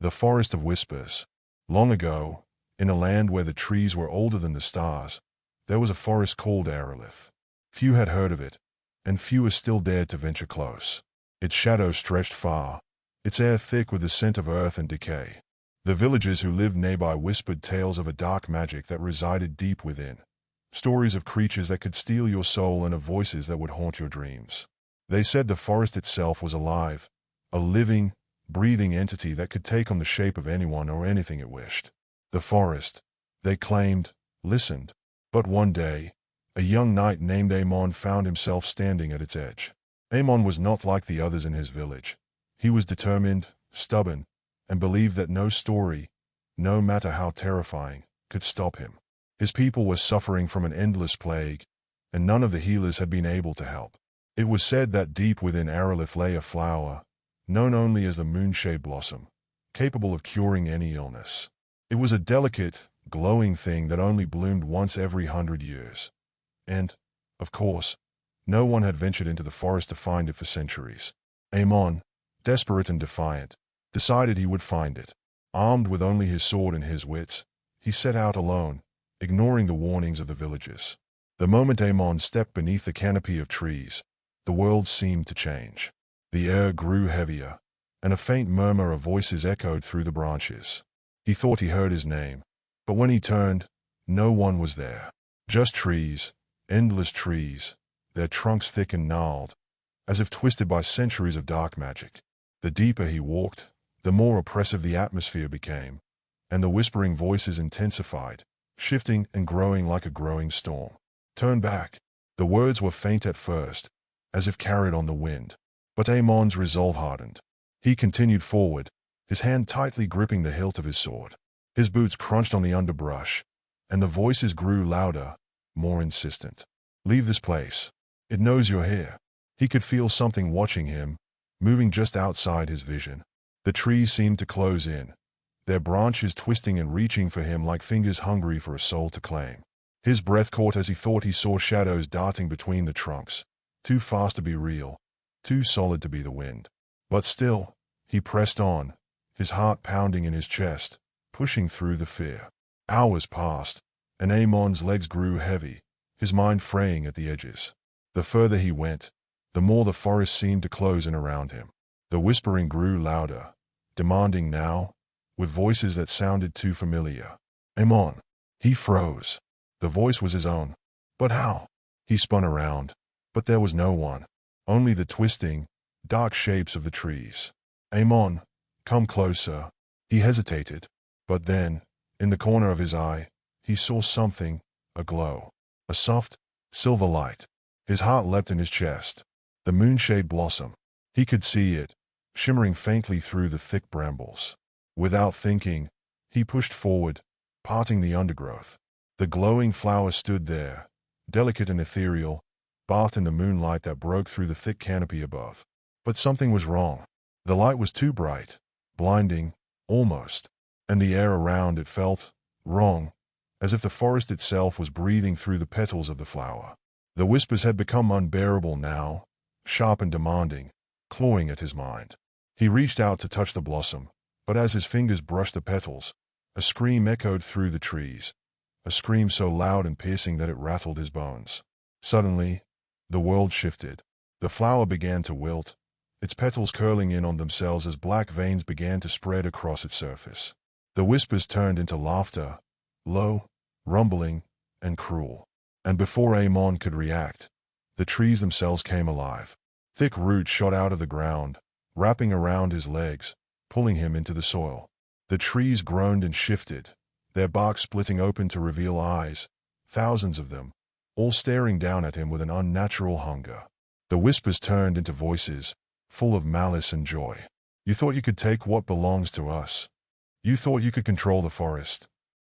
The Forest of Whispers. Long ago, in a land where the trees were older than the stars, there was a forest called Aerolith. Few had heard of it, and fewer still dared to venture close. Its shadow stretched far, its air thick with the scent of earth and decay. The villagers who lived nearby whispered tales of a dark magic that resided deep within, stories of creatures that could steal your soul and of voices that would haunt your dreams. They said the forest itself was alive, a living, breathing entity that could take on the shape of anyone or anything it wished. The forest, they claimed, listened. But one day, a young knight named Amon found himself standing at its edge. Amon was not like the others in his village. He was determined, stubborn, and believed that no story, no matter how terrifying, could stop him. His people were suffering from an endless plague, and none of the healers had been able to help. It was said that deep within Aerolith lay a flower, known only as the Moonshade Blossom, capable of curing any illness. It was a delicate, glowing thing that only bloomed once every 100 years. And, of course, no one had ventured into the forest to find it for centuries. Amon, desperate and defiant, decided he would find it. Armed with only his sword and his wits, he set out alone, ignoring the warnings of the villagers. The moment Amon stepped beneath the canopy of trees, the world seemed to change. The air grew heavier, and a faint murmur of voices echoed through the branches. He thought he heard his name, but when he turned, no one was there. Just trees, endless trees, their trunks thick and gnarled, as if twisted by centuries of dark magic. The deeper he walked, the more oppressive the atmosphere became, and the whispering voices intensified, shifting and growing like a growing storm. Turn back. The words were faint at first, as if carried on the wind. But Amon's resolve hardened. He continued forward, his hand tightly gripping the hilt of his sword. His boots crunched on the underbrush, and the voices grew louder, more insistent. Leave this place. It knows you're here. He could feel something watching him, moving just outside his vision. The trees seemed to close in, their branches twisting and reaching for him like fingers hungry for a soul to claim. His breath caught as he thought he saw shadows darting between the trunks, too fast to be real, too solid to be the wind. But still, he pressed on, his heart pounding in his chest, pushing through the fear. Hours passed, and Amon's legs grew heavy, his mind fraying at the edges. The further he went, the more the forest seemed to close in around him. The whispering grew louder, demanding now, with voices that sounded too familiar. Amon. He froze. The voice was his own. But how? He spun around, but there was no one. Only the twisting, dark shapes of the trees. Amon, come closer. He hesitated, but then, in the corner of his eye, he saw something, a glow. A soft, silver light. His heart leapt in his chest. The Moonshade Blossom. He could see it, shimmering faintly through the thick brambles. Without thinking, he pushed forward, parting the undergrowth. The glowing flower stood there, delicate and ethereal, bathed in the moonlight that broke through the thick canopy above. But something was wrong. The light was too bright, blinding, almost, and the air around it felt wrong, as if the forest itself was breathing through the petals of the flower. The whispers had become unbearable now, sharp and demanding, clawing at his mind. He reached out to touch the blossom, but as his fingers brushed the petals, a scream echoed through the trees, a scream so loud and piercing that it rattled his bones. Suddenly, the world shifted. The flower began to wilt, its petals curling in on themselves as black veins began to spread across its surface. The whispers turned into laughter, low, rumbling, and cruel. And before Amon could react, the trees themselves came alive. Thick roots shot out of the ground, wrapping around his legs, pulling him into the soil. The trees groaned and shifted, their bark splitting open to reveal eyes, thousands of them, all staring down at him with an unnatural hunger. The whispers turned into voices, full of malice and joy. You thought you could take what belongs to us. You thought you could control the forest.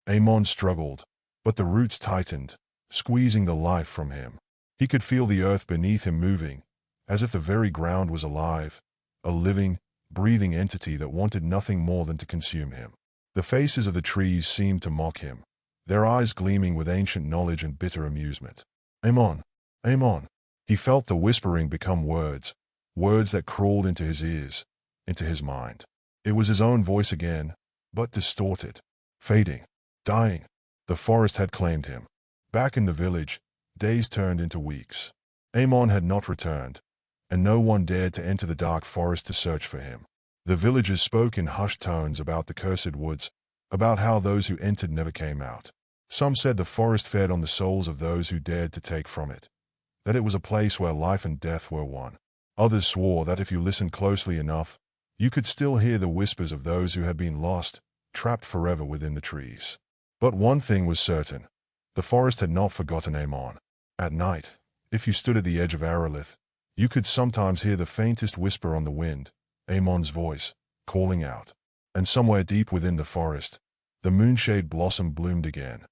Amon struggled, but the roots tightened, squeezing the life from him. He could feel the earth beneath him moving, as if the very ground was alive, a living, breathing entity that wanted nothing more than to consume him. The faces of the trees seemed to mock him, their eyes gleaming with ancient knowledge and bitter amusement. Amon, Amon. He felt the whispering become words, words that crawled into his ears, into his mind. It was his own voice again, but distorted, fading, dying. The forest had claimed him. Back in the village, days turned into weeks. Amon had not returned, and no one dared to enter the dark forest to search for him. The villagers spoke in hushed tones about the cursed woods, about how those who entered never came out. Some said the forest fed on the souls of those who dared to take from it, that it was a place where life and death were one. Others swore that if you listened closely enough, you could still hear the whispers of those who had been lost, trapped forever within the trees. But one thing was certain. The forest had not forgotten Amon. At night, if you stood at the edge of Aralith, you could sometimes hear the faintest whisper on the wind, Amon's voice, calling out. And somewhere deep within the forest, the moonshade blossom bloomed again.